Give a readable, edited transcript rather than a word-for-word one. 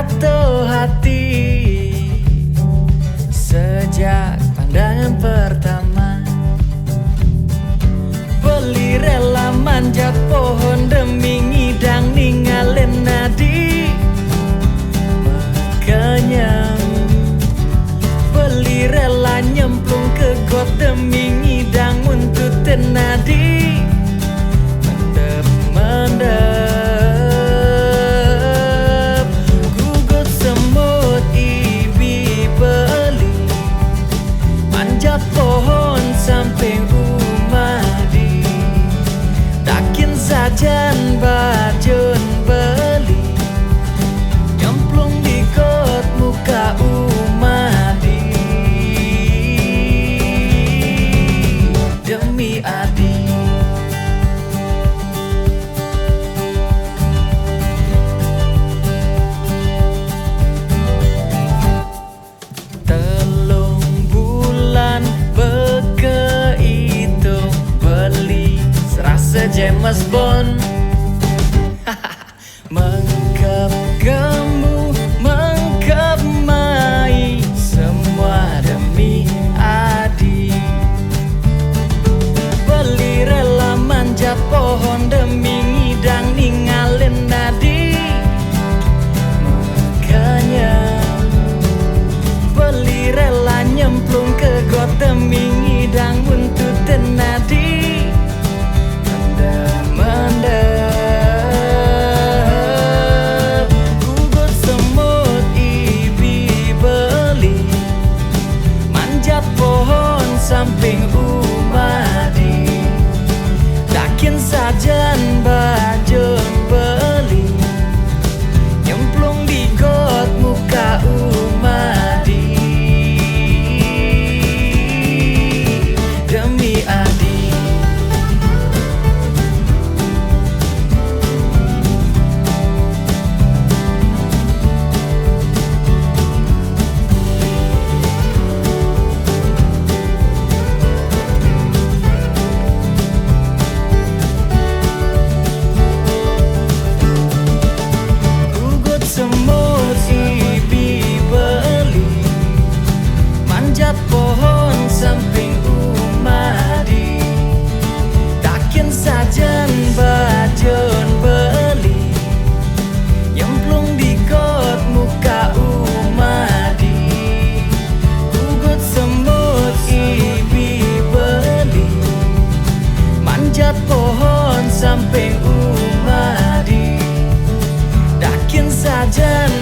jatuh hati sejak pandangan pertama. Beli rela manjat pohon demi ngidang ninggalin nadi kenyang. Beli rela nyemplung ke got demi ngidang untuk nadi mendep-mendep. Gugut semut ibi beli manjat pohon samping umadi. Takin sajan bajun beli nyemplung di got muka umadi demi adi. Telung bulan bekeitung beli serasa James Bond. Mengkep gemu, mengkep mai, semua demi adi. Beli rela manjat pohon demi ngidang ninggalin nadi kenyang. Beli rela nyemplung ke got demi ngidang untuk nadi mendep-mendep. Gugut semut ibi beli manjat pohon samping umadi. Takin sajan bajun beli nyemplung di got muka umadi demi adi. Gugut semut ibi beli manjat pohon samping umadi. Takin sajan bajun beli nyemplung di got muka umadi. Gugut semut ibi beli manjat pohon samping umadi. Takin sajan